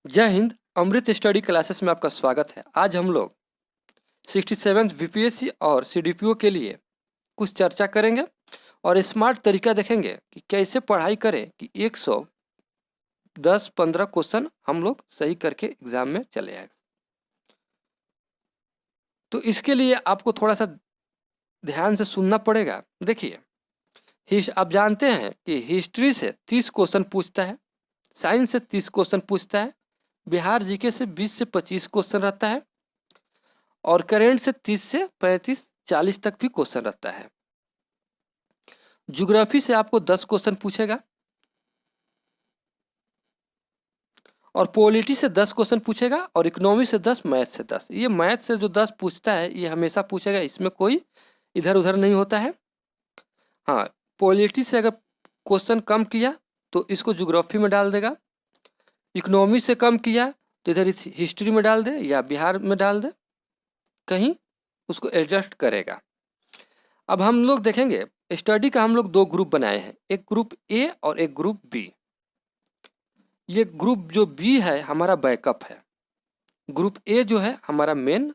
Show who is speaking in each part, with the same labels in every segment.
Speaker 1: जय हिंद। अमृत study classes में आपका स्वागत है। आज हम लोग 67 बीपीएससी और सीडीपीओ के लिए कुछ चर्चा करेंगे और स्मार्ट तरीका देखेंगे कि कैसे पढ़ाई करें कि 110-15 क्वेश्चन हम लोग सही करके एग्जाम में चले आए। तो इसके लिए आपको थोड़ा सा ध्यान से सुनना पड़ेगा। देखिए, आप जानते हैं कि हिस्ट्री से 30 क्वेश्चन पूछता है, साइंस से 30 क्वेश्चन पूछता है, बिहार जीके से 20 से 25 क्वेश्चन रहता है और करेंट से 30 से 35-40 तक भी क्वेश्चन रहता है। ज्योग्राफी से आपको 10 क्वेश्चन पूछेगा और पॉलिटी से 10 क्वेश्चन पूछेगा और इकोनॉमी से 10, मैथ से 10। ये मैथ से जो 10 पूछता है ये हमेशा पूछेगा, इसमें कोई इधर उधर नहीं होता है। हाँ, पॉलिटी से अगर क्वेश्चन कम किया तो इसको ज्योग्राफी में डाल देगा, इकोनॉमी से कम किया तो इधर हिस्ट्री में डाल दे या बिहार में डाल दे, कहीं उसको एडजस्ट करेगा। अब हम लोग देखेंगे स्टडी का हम लोग 2 ग्रुप बनाए हैं, एक ग्रुप ए और एक ग्रुप बी। ये ग्रुप जो बी है हमारा बैकअप है, ग्रुप ए जो है हमारा मेन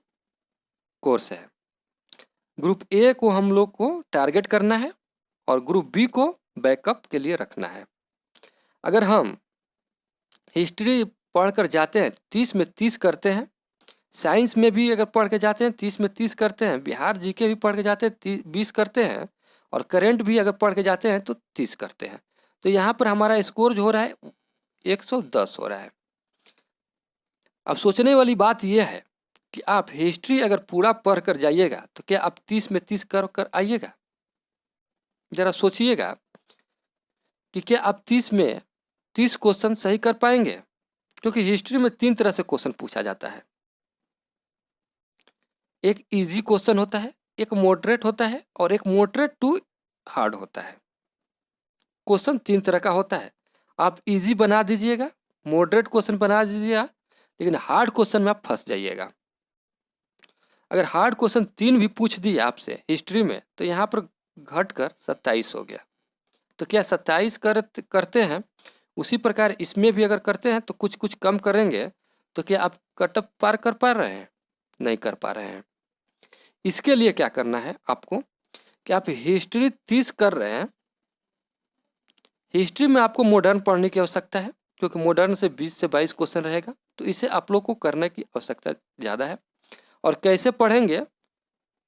Speaker 1: कोर्स है। ग्रुप ए को हम लोग को टारगेट करना है और ग्रुप बी को बैकअप के लिए रखना है। अगर हम हिस्ट्री पढ़कर जाते हैं 30 में 30 करते हैं, साइंस में भी अगर पढ़ के जाते हैं 30 में 30 करते हैं, बिहार जीके भी पढ़ के जाते हैं 20 करते हैं और करंट भी अगर पढ़ के जाते हैं तो 30 करते हैं, तो यहाँ पर हमारा स्कोर जो हो रहा है 110 हो रहा है। अब सोचने वाली बात यह है कि आप हिस्ट्री अगर पूरा पढ़ कर जाइएगा तो क्या आप 30 में 30 कर आइएगा? जरा सोचिएगा कि क्या आप 30 में 30 क्वेश्चन सही कर पाएंगे? क्योंकि हिस्ट्री में 3 तरह से क्वेश्चन पूछा जाता है। एक इजी क्वेश्चन होता है, एक मॉडरेट होता है और एक मॉडरेट टू हार्ड होता है। क्वेश्चन 3 तरह का होता है। आप इजी बना दीजिएगा, मॉडरेट क्वेश्चन बना दीजिएगा, लेकिन हार्ड क्वेश्चन में आप फंस जाइएगा। अगर हार्ड क्वेश्चन 3 भी पूछ दिए आपसे हिस्ट्री में तो यहाँ पर घट कर 27 हो गया। तो क्या 27 करते हैं उसी प्रकार इसमें भी अगर करते हैं तो कुछ कुछ कम करेंगे तो क्या आप कटअप पार कर पा रहे हैं? नहीं कर पा रहे हैं। इसके लिए क्या करना है आपको कि आप हिस्ट्री 30 कर रहे हैं, हिस्ट्री में आपको मॉडर्न पढ़ने की आवश्यकता है क्योंकि मॉडर्न से 20 से 22 क्वेश्चन रहेगा, तो इसे आप लोग को करने की आवश्यकता ज़्यादा है। और कैसे पढ़ेंगे,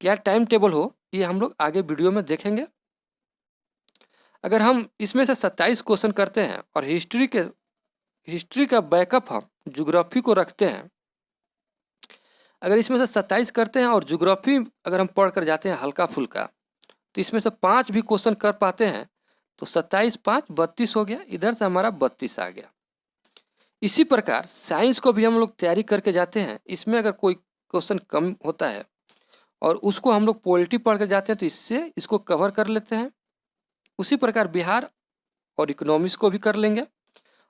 Speaker 1: क्या टाइम टेबल हो, ये हम लोग आगे वीडियो में देखेंगे। अगर हम इसमें से 27 क्वेश्चन करते हैं और हिस्ट्री का बैकअप हम ज्योग्राफी को रखते हैं, अगर इसमें से 27 करते हैं और ज्योग्राफी अगर हम पढ़ कर जाते हैं हल्का फुल्का तो इसमें से 5 भी क्वेश्चन कर पाते हैं तो 27 5 32 हो गया, इधर से हमारा 32 आ गया। इसी प्रकार साइंस को भी हम लोग तैयारी करके जाते हैं, इसमें अगर कोई क्वेश्चन कम होता है और उसको हम लोग पॉलिटी पढ़ कर जाते हैं तो इससे इसको कवर कर लेते हैं। उसी प्रकार बिहार और इकोनॉमिक्स को भी कर लेंगे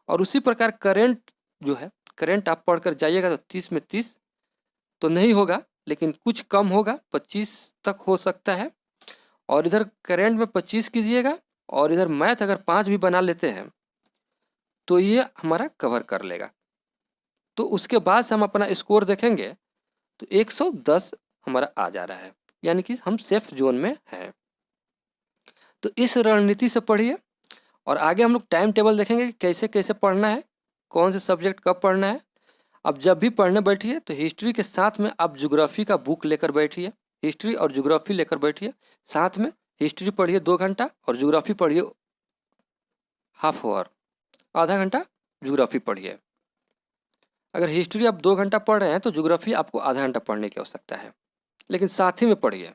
Speaker 1: और उसी प्रकार करेंट जो है, करेंट आप पढ़ कर जाइएगा तो 30 में 30 तो नहीं होगा, लेकिन कुछ कम होगा, 25 तक हो सकता है। और इधर करेंट में 25 कीजिएगा और इधर मैथ अगर 5 भी बना लेते हैं तो ये हमारा कवर कर लेगा। तो उसके बाद से हम अपना स्कोर देखेंगे तो 110 हमारा आ जा रहा है, यानी कि हम सेफ जोन में हैं। तो इस रणनीति से पढ़िए और आगे हम लोग टाइम टेबल देखेंगे कि कैसे कैसे पढ़ना है, कौन से सब्जेक्ट कब पढ़ना है। अब जब भी पढ़ने बैठिए तो हिस्ट्री के साथ में आप ज्योग्राफी का बुक लेकर बैठिए, हिस्ट्री और ज्योग्राफी लेकर बैठिए साथ में। हिस्ट्री पढ़िए 2 घंटा और ज्योग्राफी पढ़िए हाफ आवर, आधा घंटा ज्योग्राफी पढ़िए। अगर हिस्ट्री आप 2 घंटा पढ़ रहे हैं तो ज्योग्राफी आपको आधा घंटा पढ़ने की आवश्यकता है, लेकिन साथ ही में पढ़िए।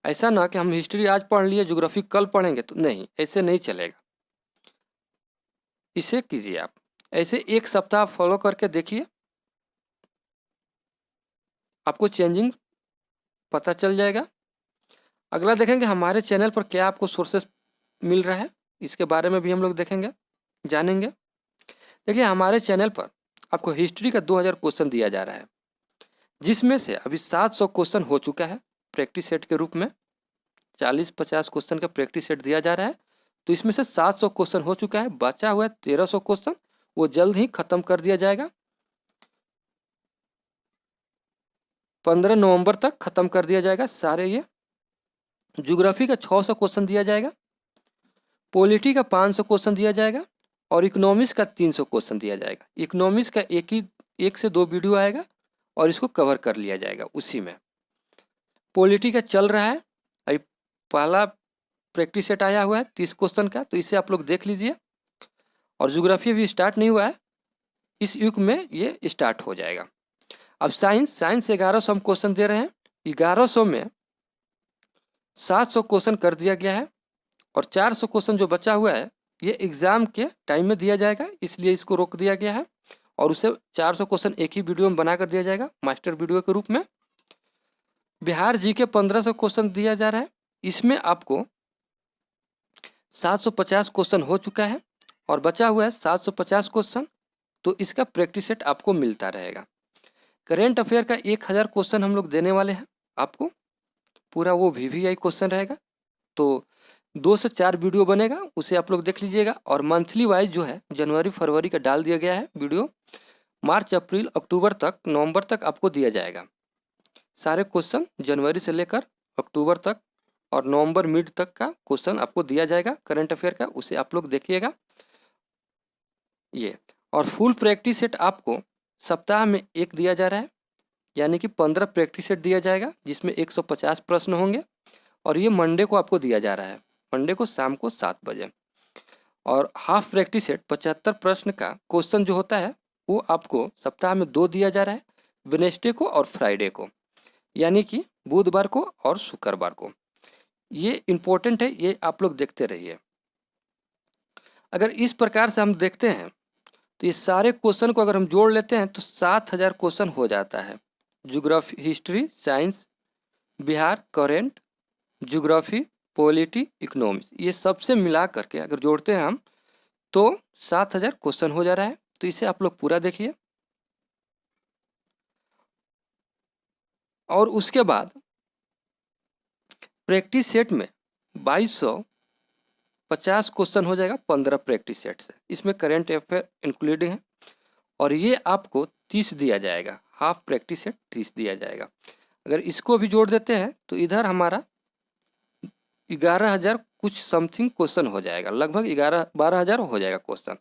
Speaker 1: ऐसा ना कि हम हिस्ट्री आज पढ़ लिए ज्योग्राफी कल पढ़ेंगे, तो नहीं, ऐसे नहीं चलेगा। इसे कीजिए आप, ऐसे 1 सप्ताह फॉलो करके देखिए, आपको चेंजिंग पता चल जाएगा। अगला देखेंगे हमारे चैनल पर क्या आपको सोर्सेस मिल रहा है, इसके बारे में भी हम लोग देखेंगे, जानेंगे। देखिए, हमारे चैनल पर आपको हिस्ट्री का 2000 क्वेश्चन दिया जा रहा है, जिसमें से अभी 700 क्वेश्चन हो चुका है प्रैक्टिस सेट के रूप में। 40-50 क्वेश्चन का प्रैक्टिस सेट दिया जा रहा है, तो इसमें से 700 क्वेश्चन हो चुका है, बचा हुआ है 1300 क्वेश्चन, वो जल्द ही ख़त्म कर दिया जाएगा। 15 नवंबर तक ख़त्म कर दिया जाएगा सारे ये। ज्योग्राफी का 600 क्वेश्चन दिया जाएगा, पॉलिटी का 500 क्वेश्चन दिया जाएगा और इकोनॉमिक्स का 300 क्वेश्चन दिया जाएगा। इकोनॉमिक्स का एक से दो वीडियो आएगा और इसको कवर कर लिया जाएगा उसी में। पॉलिटी का चल रहा है, अभी पहला प्रैक्टिस सेट आया हुआ है 30 क्वेश्चन का, तो इसे आप लोग देख लीजिए। और ज्योग्राफी अभी स्टार्ट नहीं हुआ है, इस युग में ये स्टार्ट हो जाएगा। अब साइंस 1100 हम क्वेश्चन दे रहे हैं। 1100 में 700 क्वेश्चन कर दिया गया है और 400 क्वेश्चन जो बचा हुआ है ये एग्ज़ाम के टाइम में दिया जाएगा, इसलिए इसको रोक दिया गया है। और उसे 400 क्वेश्चन एक ही वीडियो में बना कर दिया जाएगा मास्टर वीडियो के रूप में। बिहार जी के 1500 क्वेश्चन दिया जा रहा है, इसमें आपको 750 क्वेश्चन हो चुका है और बचा हुआ है 750 क्वेश्चन, तो इसका प्रैक्टिस सेट आपको मिलता रहेगा। करेंट अफेयर का 1000 क्वेश्चन हम लोग देने वाले हैं आपको, पूरा वो VVI क्वेश्चन रहेगा। तो 2 से 4 वीडियो बनेगा, उसे आप लोग देख लीजिएगा। और मंथली वाइज जो है जनवरी फरवरी का डाल दिया गया है वीडियो, मार्च अप्रैल अक्टूबर तक नवंबर तक आपको दिया जाएगा। सारे क्वेश्चन जनवरी से लेकर अक्टूबर तक और नवंबर मिड तक का क्वेश्चन आपको दिया जाएगा करंट अफेयर का, उसे आप लोग देखिएगा ये। और फुल प्रैक्टिस सेट आपको सप्ताह में एक दिया जा रहा है, यानी कि 15 प्रैक्टिस सेट दिया जाएगा जिसमें 150 प्रश्न होंगे। और ये मंडे को आपको दिया जा रहा है, मंडे को शाम को 7 बजे। और हाफ प्रैक्टिस सेट 75 प्रश्न का क्वेश्चन जो होता है वो आपको सप्ताह में 2 दिया जा रहा है, वेडनेसडे को और फ्राइडे को, यानी कि बुधवार को और शुक्रवार को। ये इम्पोर्टेंट है, ये आप लोग देखते रहिए। अगर इस प्रकार से हम देखते हैं तो ये सारे क्वेश्चन को अगर हम जोड़ लेते हैं तो 7000 क्वेश्चन हो जाता है। Geography, history, science, Bihar, current, geography, polity, economics, ये सबसे मिला करके अगर जोड़ते हैं हम तो 7000 क्वेश्चन हो जा रहा है। तो इसे आप लोग पूरा देखिए। और उसके बाद प्रैक्टिस सेट में 2250 क्वेश्चन हो जाएगा 15 प्रैक्टिस सेट से, इसमें करेंट अफेयर इंक्लूडिंग है। और ये आपको 30 दिया जाएगा, हाफ प्रैक्टिस सेट 30 दिया जाएगा। अगर इसको भी जोड़ देते हैं तो इधर हमारा 11000 कुछ समथिंग क्वेश्चन हो जाएगा, लगभग 12,000 हो जाएगा क्वेश्चन।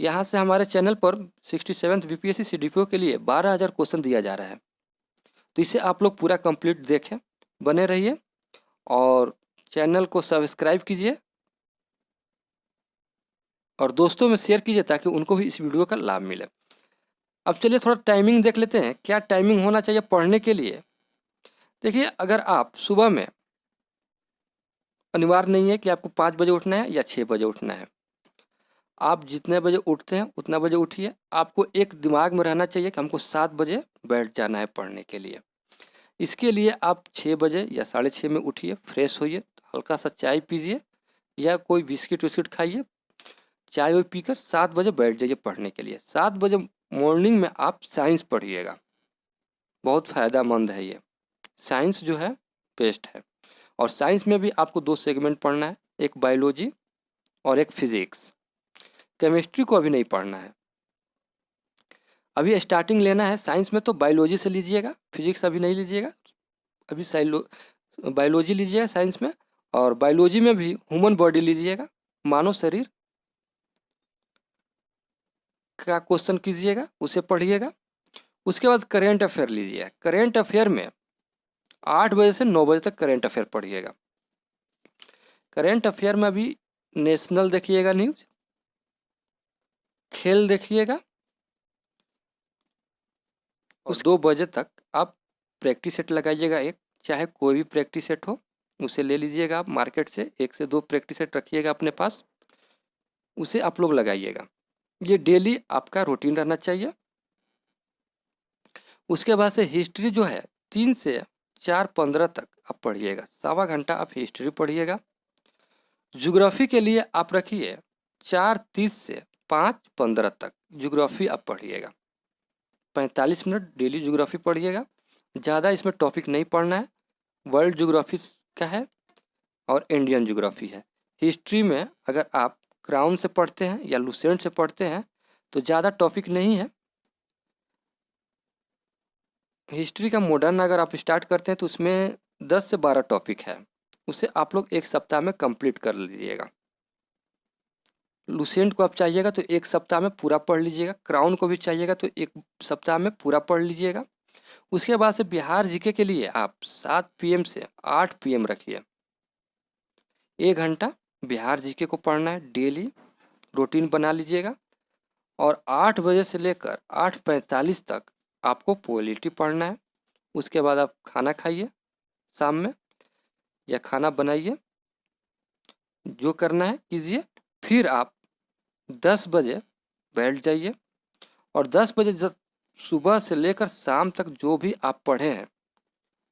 Speaker 1: यहाँ से हमारे चैनल पर 67th BPSC CDPO के लिए 12,000 क्वेश्चन दिया जा रहा है। तो इसे आप लोग पूरा कंप्लीट देखें, बने रहिए और चैनल को सब्सक्राइब कीजिए और दोस्तों में शेयर कीजिए ताकि उनको भी इस वीडियो का लाभ मिले। अब चलिए थोड़ा टाइमिंग देख लेते हैं, क्या टाइमिंग होना चाहिए पढ़ने के लिए। देखिए, अगर आप सुबह में, अनिवार्य नहीं है कि आपको 5 बजे उठना है या 6 बजे उठना है, आप जितने बजे उठते हैं उतना बजे उठिए। आपको एक दिमाग में रहना चाहिए कि हमको 7 बजे बैठ जाना है पढ़ने के लिए। इसके लिए आप 6 बजे या 6:30 में उठिए, फ्रेश होइए, हल्का सा चाय पीजिए या कोई बिस्किट विस्किट खाइए, चाय वो पीकर 7 बजे बैठ जाइए पढ़ने के लिए। 7 बजे मॉर्निंग में आप साइंस पढ़िएगा, बहुत फ़ायदेमंद है ये। साइंस जो है बेस्ट है। और साइंस में भी आपको 2 सेगमेंट पढ़ना है, एक बायोलॉजी और एक फिजिक्स। केमिस्ट्री को अभी नहीं पढ़ना है, अभी स्टार्टिंग लेना है। साइंस में तो बायोलॉजी से लीजिएगा, फिजिक्स अभी नहीं लीजिएगा, अभी बायोलॉजी लीजिएगा साइंस में। और बायोलॉजी में भी ह्यूमन बॉडी लीजिएगा, मानव शरीर का क्वेश्चन कीजिएगा, उसे पढ़िएगा। उसके बाद करेंट अफेयर लीजिएगा। करेंट अफेयर में 8 बजे से 9 बजे तक करेंट अफेयर पढ़िएगा। करेंट अफेयर में अभी नेशनल देखिएगा, न्यूज, खेल देखिएगा। और 2 बजे तक आप प्रैक्टिस सेट लगाइएगा, एक चाहे कोई भी प्रैक्टिस सेट हो उसे ले लीजिएगा आप मार्केट से, 1 से 2 प्रैक्टिस सेट रखिएगा अपने पास, उसे आप लोग लगाइएगा। ये डेली आपका रूटीन रहना चाहिए। उसके बाद से हिस्ट्री जो है 3 से 4:15 तक आप पढ़िएगा, 1.25 घंटा आप हिस्ट्री पढ़िएगा। ज्योग्राफी के लिए आप रखिए 4:30 से 5:15 तक ज्योग्राफी आप पढ़िएगा, 45 मिनट डेली ज्योग्राफी पढ़िएगा। ज़्यादा इसमें टॉपिक नहीं पढ़ना है, वर्ल्ड ज्योग्राफी का है और इंडियन ज्योग्राफी है। हिस्ट्री में अगर आप क्राउन से पढ़ते हैं या लुसेंट से पढ़ते हैं तो ज़्यादा टॉपिक नहीं है। हिस्ट्री का मॉडर्न अगर आप स्टार्ट करते हैं तो उसमें 10 से 12 टॉपिक है, उसे आप लोग एक सप्ताह में कंप्लीट कर लीजिएगा। लुसेंट को आप चाहिएगा तो एक सप्ताह में पूरा पढ़ लीजिएगा, क्राउन को भी चाहिएगा तो एक सप्ताह में पूरा पढ़ लीजिएगा। उसके बाद से बिहार जीके के लिए आप 7 PM से 8 PM रखिए, 1 घंटा बिहार जीके को पढ़ना है, डेली रूटीन बना लीजिएगा। और 8 बजे से लेकर 8:45 तक आपको पॉलिटी पढ़ना है। उसके बाद आप खाना खाइए शाम में, या खाना बनाइए, जो करना है कीजिए। फिर आप 10 बजे बैठ जाइए और 10 बजे सुबह से लेकर शाम तक जो भी आप पढ़े हैं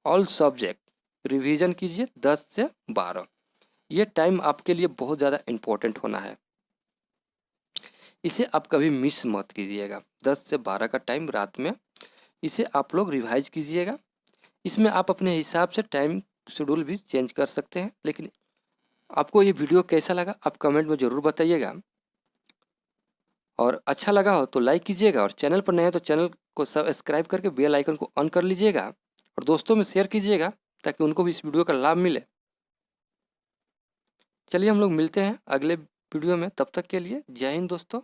Speaker 1: ऑल सब्जेक्ट रिवीजन कीजिए 10 से 12। ये टाइम आपके लिए बहुत ज़्यादा इम्पोर्टेंट होना है, इसे आप कभी मिस मत कीजिएगा। 10 से 12 का टाइम रात में इसे आप लोग रिवाइज कीजिएगा। इसमें आप अपने हिसाब से टाइम शेड्यूल भी चेंज कर सकते हैं। लेकिन आपको ये वीडियो कैसा लगा आप कमेंट में ज़रूर बताइएगा, और अच्छा लगा हो तो लाइक कीजिएगा, और चैनल पर नए हैं तो चैनल को सब्सक्राइब करके बेल आइकन को ऑन कर लीजिएगा, और दोस्तों में शेयर कीजिएगा ताकि उनको भी इस वीडियो का लाभ मिले। चलिए हम लोग मिलते हैं अगले वीडियो में, तब तक के लिए जय हिंद दोस्तों।